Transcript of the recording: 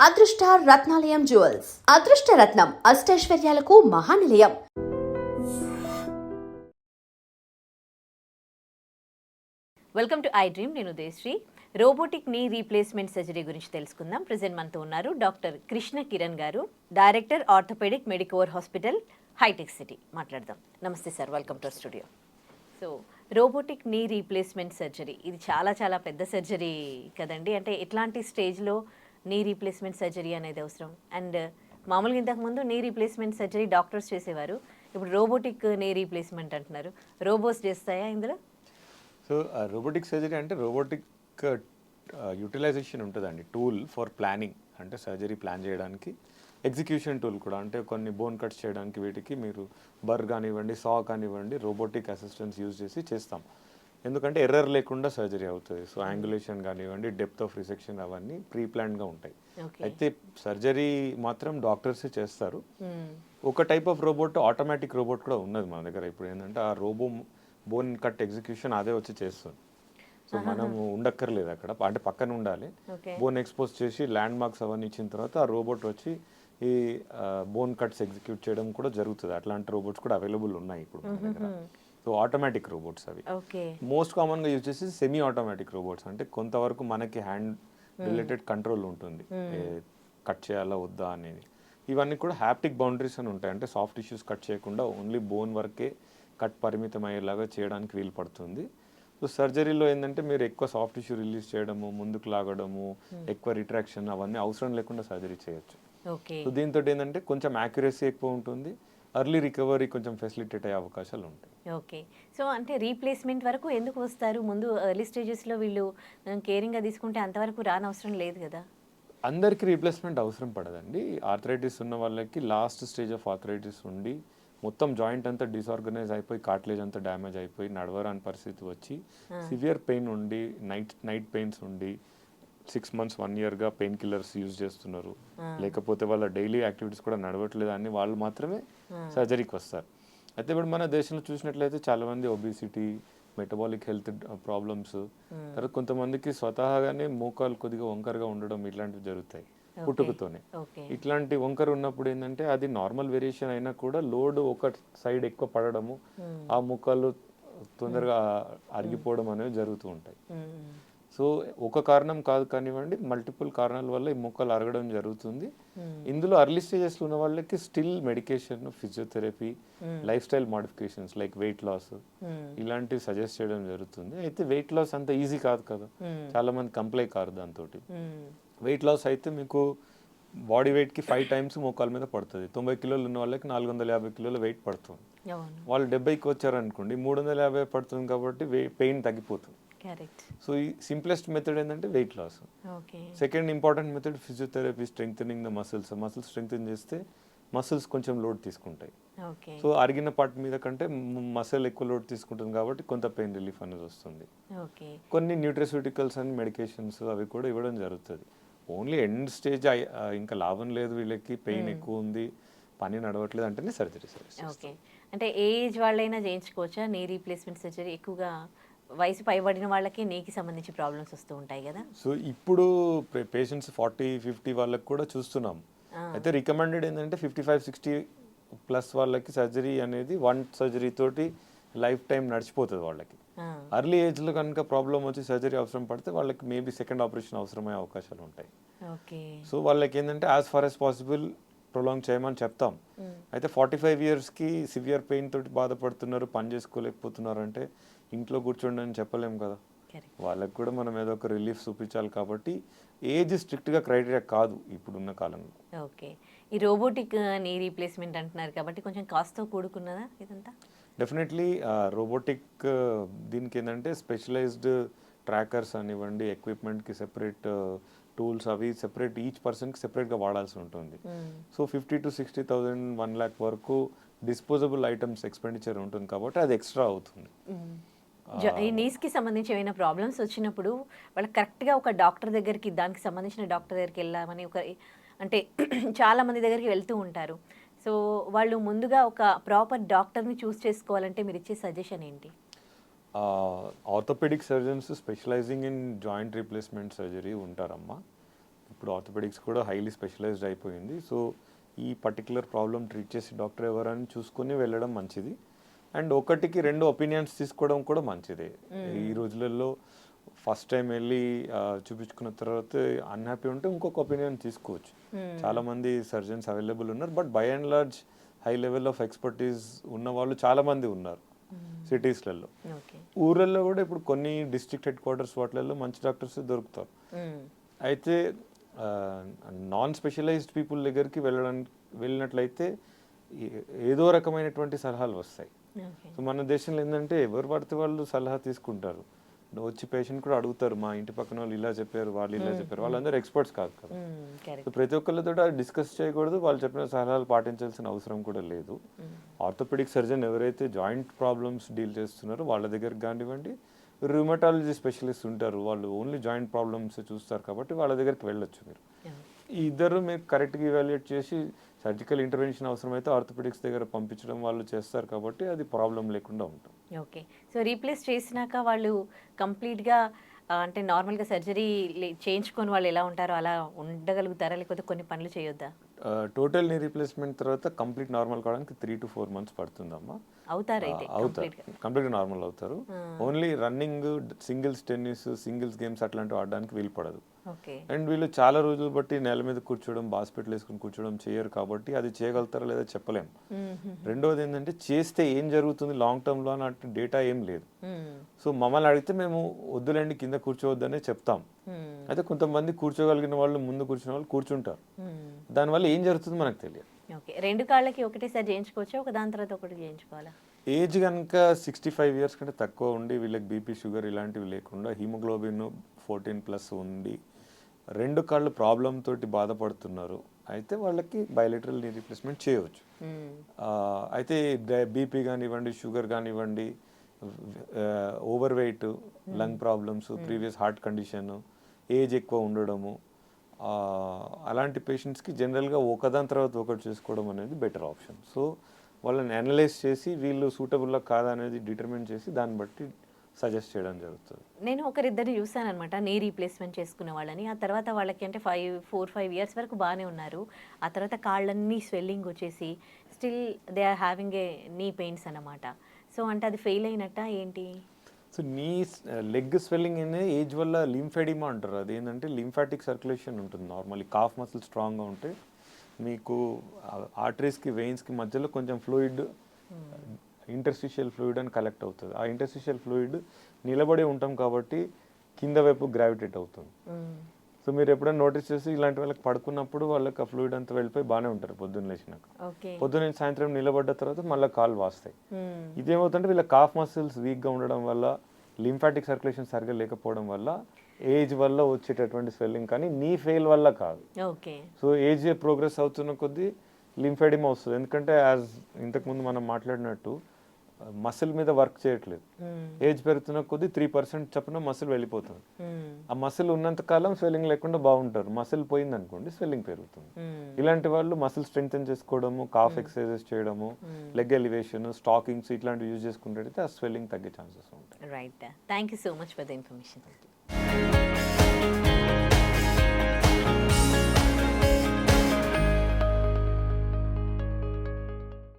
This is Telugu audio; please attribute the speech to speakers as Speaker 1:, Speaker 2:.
Speaker 1: అదృష్ట రత్నాలయం జ్యువెల్స్ అదృష్ట రత్నం అష్టైశ్వర్యాలకు మహానిలయం.
Speaker 2: Welcome to I dream. నేను Udayasri. Robotic knee replacement surgery గురించి తెలుసుకుందాం. ప్రెజెంట్ మనతో ఉన్నారు డాక్టర్ కృష్ణ కిరణ్ గారు, director orthopaedic Medicor hospital, Hitec City. మాట్లాడదాం. నమస్తే sir, welcome to studio. So robotic knee replacement surgery ఇది చాలా చాలా పెద్ద సర్జరీ కదండి. అంటే ఎట్లాంటి స్టేజ్లో నీ రీప్లేస్మెంట్ సర్జరీ అనేది అవసరం? అండ్ మామూలుగా ఇంతకుముందు నీ రీప్లేస్మెంట్ సర్జరీ డాక్టర్స్ చేసేవారు, ఇప్పుడు రోబోటిక్ నీ రీప్లేస్మెంట్ అంటున్నారు. రోబోట్స్ చేస్తాయా ఇందులో?
Speaker 3: సో రోబోటిక్ సర్జరీ అంటే రోబోటిక్ యూటిలైజేషన్ ఉంటుందండి. టూల్ ఫర్ ప్లానింగ్, అంటే సర్జరీ ప్లాన్ చేయడానికి. ఎగ్జిక్యూషన్ టూల్ కూడా, అంటే కొన్ని బోన్ కట్స్ చేయడానికి వీటికి మీరు బర్ కానివ్వండి, సా కానివ్వండి, రోబోటిక్ అసిస్టెన్స్ యూజ్ చేసి చేస్తాం. ఎందుకంటే ఎర్రర్ లేకుండా సర్జరీ అవుతుంది. సో యాంగులేషన్ కానివ్వండి, డెప్త్ ఆఫ్ రిసెక్షన్ అవన్నీ ప్రీ ప్లాన్డ్గా ఉంటాయి. అయితే సర్జరీ మాత్రం డాక్టర్సే చేస్తారు. ఒక type of robot, automatic robot కూడా ఉన్నది మన దగ్గర. ఇప్పుడు ఏంటంటే ఆ బోన్ కట్ ఎగ్జిక్యూషన్ అదే వచ్చి చేస్తుంది. సో మనం ఉండక్కర్లేదు అక్కడ, అంటే పక్కన ఉండాలి. బోన్ ఎక్స్పోజ్ చేసి ల్యాండ్ మార్క్స్ అవన్నీ ఇచ్చిన తర్వాత ఆ రోబోట్ వచ్చి ఈ బోన్ కట్స్ ఎగ్జిక్యూట్ చేయడం కూడా జరుగుతుంది. అట్లాంటి రోబోట్స్ కూడా అవైలబుల్ ఉన్నాయి ఇప్పుడు మన దగ్గర. సో ఆటోమేటిక్ రోబోట్స్ అవి. మోస్ట్ కామన్గా యూజ్ చేసి సెమీ ఆటోమేటిక్ రోబోట్స్, అంటే కొంతవరకు మనకి హ్యాండ్ రిలేటెడ్ కంట్రోల్ ఉంటుంది, కట్ చేయాలా వద్దా అనేది. ఇవన్నీ కూడా హ్యాప్టిక్ బౌండరీస్ అని ఉంటాయి, అంటే సాఫ్ట్ టిష్యూస్ కట్ చేయకుండా ఓన్లీ బోన్ వరకే కట్ పరిమితం అయ్యేలాగా చేయడానికి వీలు పడుతుంది. సో సర్జరీలో ఏంటంటే మీరు ఎక్కువ సాఫ్ట్ టిష్యూ రిలీజ్ చేయడము, ముందుకు లాగడము, ఎక్కువ రిట్రాక్షన్ అవన్నీ అవసరం లేకుండా సర్జరీ చేయొచ్చు. సో దీంతో ఏంటంటే కొంచెం యాక్యురసీ ఎక్కువ ఉంటుంది, ఎర్లీ రికవరీ కొంచెం ఫెసిలిటేట్ అయ్యే అవకాశాలు ఉంటాయి.
Speaker 2: ఓకే. సో అంటే రీప్లేస్మెంట్ వరకు ఎందుకు వస్తారు? ముందు ఎర్లీ స్టేజెస్లో వీళ్ళు కేరింగ్గా తీసుకుంటే అంతవరకు రానవసరం లేదు కదా?
Speaker 3: అందరికీ రీప్లేస్మెంట్ అవసరం పడదండి. ఆర్థరైటిస్ ఉన్న వాళ్ళకి లాస్ట్ స్టేజ్ ఆఫ్ ఆర్థరైటిస్ ఉండి మొత్తం జాయింట్ అంతా డిసార్గనైజ్ అయిపోయి, కార్టిలేజ్ అంతా డ్యామేజ్ అయిపోయి నడవరాని పరిస్థితి వచ్చి, సివియర్ పెయిన్ ఉండి, నైట్ పెయిన్స్ ఉండి 6 months 1 yearగా పెయిన్ కిల్లర్స్ యూజ్ చేస్తున్నారు, లేకపోతే వాళ్ళ డైలీ యాక్టివిటీస్ కూడా నడవట్లేదు అని వాళ్ళు మాత్రమే సర్జరీకి వస్తారు. అయితే ఇప్పుడు మన దేశంలో చూసినట్లయితే చాలామంది ఒబిసిటీ, మెటబాలిక్ హెల్త్ ప్రాబ్లమ్స్, తర్వాత కొంతమందికి స్వతహాగానే మోకాలు కొద్దిగా వంకరగా ఉండడం, ఇట్లాంటివి జరుగుతాయి పుట్టుకతోనే. ఇట్లాంటి వంకర ఉన్నప్పుడు ఏంటంటే అది నార్మల్ వేరియేషన్ అయినా కూడా లోడ్ ఒక సైడ్ ఎక్కువ పడడము, ఆ మోకాళ్ళు తొందరగా అరిగిపోవడం అనేవి జరుగుతూ ఉంటాయి. సో ఒక కారణం కాదు కానివ్వండి, మల్టిపుల్ కారణాల వల్ల ఈ మోకాలు అరగడం జరుగుతుంది. ఇందులో అర్లీ స్టేజెస్లో ఉన్న వాళ్ళకి still medication, physiotherapy, lifestyle modifications like weight loss ఇలాంటివి సజెస్ట్ చేయడం జరుగుతుంది. అయితే వెయిట్ లాస్ అంత ఈజీ కాదు కదా, చాలా మంది కంప్లై కారు దాంతో. వెయిట్ లాస్ అయితే మీకు బాడీ వెయిట్కి 5 times మోకాల మీద పడుతుంది. 90 kilos ఉన్న వాళ్ళకి 450 kilos వెయిట్ పడుతుంది. వాళ్ళు 70కి వచ్చారనుకోండి, 350 పడుతుంది కాబట్టి పెయిన్ తగ్గిపోతుంది. సో ఈ సింప్లెస్ట్ మెథడ్ ఏంటంటే weight loss. Second important method physiotherapy, strengthening the muscles. Muscles strengthen చేస్తే మసిల్స్ కొంచెం లోడ్ తీసుకుంటాయి. సో అరిగిన పార్ట్ మీద కంటే మసిల్ ఎక్కువ లోడ్ తీసుకుంటుంది కాబట్టి కొంత పెయిన్ రిలీఫ్ అనేది వస్తుంది. కొన్ని న్యూట్రాస్యూటికల్స్ అండ్ మెడికేషన్స్ అవి కూడా ఇవ్వడం జరుగుతుంది. ఓన్లీ ఎండ్ స్టేజ్ ఇంకా లాభం లేదు, వీళ్ళకి పెయిన్ ఎక్కువ ఉంది, పని నడవట్లేదు అంటేనే సర్జరీ.
Speaker 2: ఓకే. అంటే ఏజ్ వాళ్ళైనా చేయించుకోవచ్చా నీ రీప్లేస్మెంట్ సర్జరీ? ఎక్కువగా వయసు పైబడిన వాళ్ళకి నీకి సంబంధించి ప్రాబ్లమ్స్ వస్తూ ఉంటాయి కదా.
Speaker 3: సో ఇప్పుడు పేషెంట్స్ 40-50 వాళ్ళకి కూడా చూస్తున్నాం. అయితే రికమెండెడ్ ఏంటంటే 55-60 ప్లస్ వాళ్ళకి సర్జరీ అనేది 1 surgery తోటి లైఫ్ టైం నడిచిపోతుంది వాళ్ళకి. అర్లీ ఏజ్లో కనుక ప్రాబ్లం వచ్చి సర్జరీ అవసరం పడితే వాళ్ళకి మేబీ సెకండ్ ఆపరేషన్ అవసరమయ్యే అవకాశాలు ఉంటాయి. సో వాళ్ళకి ఏంటంటే as far as possible prolong చేయమని చెప్తాం. అయితే 45 yearsకి సివియర్ పెయిన్ తోటి బాధపడుతున్నారు, పని చేసుకోలేకపోతున్నారు అంటే ఇంట్లో కూర్చోండి అని చెప్పలేము కదా. వాళ్ళకి కూడా మనం ఏదో ఒక రిలీఫ్ చూపించాలి. కాబట్టి ఏజ్ స్ట్రిక్ట్గా క్రైటీరియా కాదు ఇప్పుడున్న కాలంలో.
Speaker 2: ఓకే. ఈ రోబోటిక్ నీ రీప్లేస్మెంట్ అంటున్నారు కాబట్టి కొంచెం కాస్ట్తో కూడుకున్నదా ఇదంతా?
Speaker 3: డెఫినెట్లీ రోబోటిక్ దీనికి ఏంటంటే స్పెషలైజ్డ్ ట్రాకర్స్ అనివ్వండి, ఎక్విప్మెంట్కి సెపరేట్ టూల్స్ అవి సెపరేట్, ఈచ్ పర్సన్కి సెపరేట్గా వాడాల్సి ఉంటుంది. సో 50,000 to 60,000 1 lakh వరకు డిస్పోజబుల్ ఐటమ్స్ ఎక్స్పెండిచర్ ఉంటుంది కాబట్టి అది ఎక్స్ట్రా అవుతుంది.
Speaker 2: ఈ నీస్కి సంబంధించి ఏమైనా ప్రాబ్లమ్స్ వచ్చినప్పుడు వాళ్ళకి కరెక్ట్గా ఒక డాక్టర్ దగ్గరికి, దానికి సంబంధించిన డాక్టర్ దగ్గరికి వెళ్ళామని ఒక, అంటే చాలా మంది దగ్గరికి వెళ్తూ ఉంటారు. సో వాళ్ళు ముందుగా ఒక ప్రాపర్ డాక్టర్ని చూస్ చేసుకోవాలంటే మీరు ఇచ్చే సజెషన్ ఏంటి?
Speaker 3: Orthopaedic surgeons specialising in joint replacement surgery ఉంటారమ్మా. ఇప్పుడు ఆర్థోపెడిక్స్ కూడా హైలీ స్పెషలైజ్డ్ అయిపోయింది. సో ఈ పర్టికులర్ ప్రాబ్లం ట్రీట్ చేసే డాక్టర్ ఎవరని చూసుకొని వెళ్ళడం మంచిది. అండ్ ఒకటికి 2 ఒపీనియన్స్ తీసుకోవడం కూడా మంచిదే. ఈ రోజులలో ఫస్ట్ టైం వెళ్ళి చూపించుకున్న తర్వాత అన్హ్యాపీ ఉంటే ఇంకొక ఒపీనియన్ తీసుకోవచ్చు. చాలామంది సర్జన్స్ అవైలబుల్ ఉన్నారు. But by and large high level of expertise ఉన్న వాళ్ళు చాలామంది ఉన్నారు సిటీస్లలో. ఊర్లలో కూడా ఇప్పుడు కొన్ని డిస్ట్రిక్ట్ హెడ్ క్వార్టర్స్ వాటిలలో మంచి డాక్టర్స్ దొరుకుతారు. అయితే నాన్ స్పెషలైజ్డ్ పీపుల్ దగ్గరికి వెళ్ళినట్లయితే ఏదో రకమైనటువంటి సలహాలు వస్తాయి. సో మన దేశంలో ఏంటంటే ఎవరు పడితే వాళ్ళు సలహా తీసుకుంటారు. వచ్చి పేషెంట్ కూడా అడుగుతారు, మా ఇంటి పక్కన వాళ్ళు ఇలా చెప్పారు, వాళ్ళు ఇలా చెప్పారు. వాళ్ళందరూ ఎక్స్పర్ట్స్ కాదు కదా. సో ప్రతి ఒక్కరితో డిస్కస్ చేయకూడదు, వాళ్ళు చెప్పిన సలహాలు పాటించాల్సిన అవసరం కూడా లేదు. ఆర్థోపెడిక్ సర్జన్ ఎవరైతే జాయింట్ ప్రాబ్లమ్స్ డీల్ చేస్తున్నారో వాళ్ళ దగ్గరికి కానివ్వండి, రుమటాలజీ స్పెషలిస్ట్ ఉంటారు, వాళ్ళు ఓన్లీ జాయింట్ ప్రాబ్లమ్స్ చూస్తారు కాబట్టి వాళ్ళ దగ్గరికి వెళ్ళొచ్చు. మీరు ఈ ఇద్దరు మీరు కరెక్ట్గా ఇవాల్యుయేట్ చేసి సర్జికల్ ఇంటర్వెన్షన్ అవసరమైతే ఆర్థోపెడిక్స్ దగ్గర పంపించడం వాళ్ళు చేస్తారు కాబట్టి అది ప్రాబ్లం లేకుండా ఉంటుంది.
Speaker 2: ఓకే. సో రీప్లేస్ చేసినాక వాళ్ళు కంప్లీట్గా అంటే నార్మల్గా సర్జరీ చేయించుకొని వాళ్ళు ఎలా ఉంటారో అలా ఉండగలుగుతారా, లేకపోతే కొన్ని పనులు చేయొద్దా?
Speaker 3: టోటల్ నీ రీప్లేస్మెంట్ తర్వాత కంప్లీట్ నార్మల్ కావడానికి 3 to 4 months పడుతుందమ్మా.
Speaker 2: అవుతారు
Speaker 3: కంప్లీట్గా నార్మల్ అవుతారు. Only running, singles tennis, singles games అట్లాంటివి ఆడడానికి వీలు పడదు. అండ్ వీళ్ళు చాలా రోజులు బట్టి నేల మీద కూర్చోవడం, హాస్పిటల్ వేసుకుని కూర్చోవడం చేయరు కాబట్టి అది చేయగలుగుతారా లేదా చెప్పలేము. రెండవది ఏంటంటే చేస్తే ఏం జరుగుతుంది లాంగ్ టర్మ్లో అన్నట్టు డేటా ఏం లేదు. సో మమ్మల్ని అడిగితే మేము వద్దులేండి కింద కూర్చోవద్దనే చెప్తాం. అయితే కొంతమంది కూర్చోగలిగిన వాళ్ళు ముందు కూర్చున్న వాళ్ళు కూర్చుంటారు. దానివల్ల ఏం జరుగుతుంది మనకు తెలియదు.
Speaker 2: ఓకే. 2 కాళ్ళకి ఒకటేసారి చేయించుకోవచ్చా, ఒక దాని తర్వాత ఒకటి చేయించుకోవాలా?
Speaker 3: ఏజ్ కనుక 65 years కంటే తక్కువ ఉండి వీళ్ళకి బీపీ, షుగర్ ఇలాంటివి లేకుండా హిమోగ్లోబిన్ 14+ ఉండి 2 కాళ్ళు ప్రాబ్లం తోటి బాధపడుతున్నారు అయితే వాళ్ళకి బయోలేటరల్ నీ రీప్లేస్మెంట్ చేయవచ్చు. అయితే బీపీ కానివ్వండి, షుగర్ కానివ్వండి, over weight, lung problems, previous heart condition, age ఎక్కువ ఉండడము, అలాంటి పేషెంట్స్కి జనరల్గా ఒకదాని తర్వాత ఒకటి చేసుకోవడం అనేది బెటర్ ఆప్షన్. సో వాళ్ళని అనలైజ్ చేసి వీళ్ళు సూటబుల్లా కాదా అనేది డిటర్మిన్ చేసి దాన్ని బట్టి సజెస్ట్ చేయడం జరుగుతుంది.
Speaker 2: నేను ఒకరిద్దరిని చూసాను అనమాట, నీ రీప్లేస్మెంట్ చేసుకునే వాళ్ళని. ఆ తర్వాత వాళ్ళకి అంటే 4-5 years వరకు బాగానే ఉన్నారు. ఆ తర్వాత కాళ్ళన్నీ స్వెల్లింగ్ వచ్చేసి still they are having a knee pains అన్నమాట. సో అంటే అది ఫెయిల్ అయినట్ట ఏంటి?
Speaker 3: సో నీ లెగ్ స్వెల్లింగ్ అనేది ఏజ్ వల్ల లింఫెడిమా అంటారు. అది ఏంటంటే లింఫాటిక్ సర్క్యులేషన్ ఉంటుంది. నార్మల్లీ కాఫ్ మసిల్ స్ట్రాంగ్గా ఉంటే మీకు ఆర్టరీస్కి, వెయిన్స్కి మధ్యలో కొంచెం ఫ్లూయిడ్, ఇంటర్స్టిషియల్ ఫ్లూయిడ్ అని కలెక్ట్ అవుతుంది. ఆ ఇంటర్స్టిషియల్ ఫ్లూయిడ్ నిలబడి ఉంటాం కాబట్టి కింద వైపు గ్రావిటేట్ అవుతుంది. సో మీరు ఎప్పుడైనా నోటీస్ చేసి ఇలాంటి వాళ్ళకి పడుకున్నప్పుడు వాళ్ళకి ఆ ఫ్లూయిడ్ అంతా వెళ్ళిపోయి బాగానే ఉంటారు పొద్దున్న లేచినాక. పొద్దున్న సాయంత్రం నిలబడ్డ తర్వాత మళ్ళీ కాళ్ళు వాస్తాయి. ఇదేమవుతుంటే వీళ్ళ కాఫ్ మసిల్స్ వీక్గా ఉండడం వల్ల, లింఫాటిక్ సర్క్యులేషన్ సరిగ్గా లేకపోవడం వల్ల, ఏజ్ వల్ల వచ్చేటటువంటి స్వెల్లింగ్, కానీ నీ ఫెయిల్ వల్ల కాదు. సో ఏజ్ ప్రోగ్రెస్ అవుతున్న కొద్దీ లింఫెడిమా వస్తుంది. ఎందుకంటే యాజ్ ఇంతకుముందు మనం మాట్లాడినట్టు మసిల్ మీద వర్క్ చేయట్లేదు. ఏజ్ పెరుగుతున్న కొద్దీ 3% చప్పున మసిల్ వెళ్ళిపోతుంది. ఆ మసిల్ ఉన్నంత కాలం స్వెల్లింగ్ లేకుండా బాగుంటారు. మసిల్ పోయింది అనుకోండి స్వెల్లింగ్ పెరుగుతుంది. ఇలాంటి వాళ్ళు మసిల్ స్ట్రెంగ్తెన్ చేసుకోవడము, కాఫ్ ఎక్సర్సైజెస్ చేయడము, లెగ్ ఎలివేషన్, స్టాకింగ్స్ ఇట్లాంటివి యూజ్ చేసుకుంటే ఆ స్వెల్లింగ్ తగ్గే ఛాన్సెస్ ఉంటాయి.
Speaker 2: Right. Thank you so much for the information.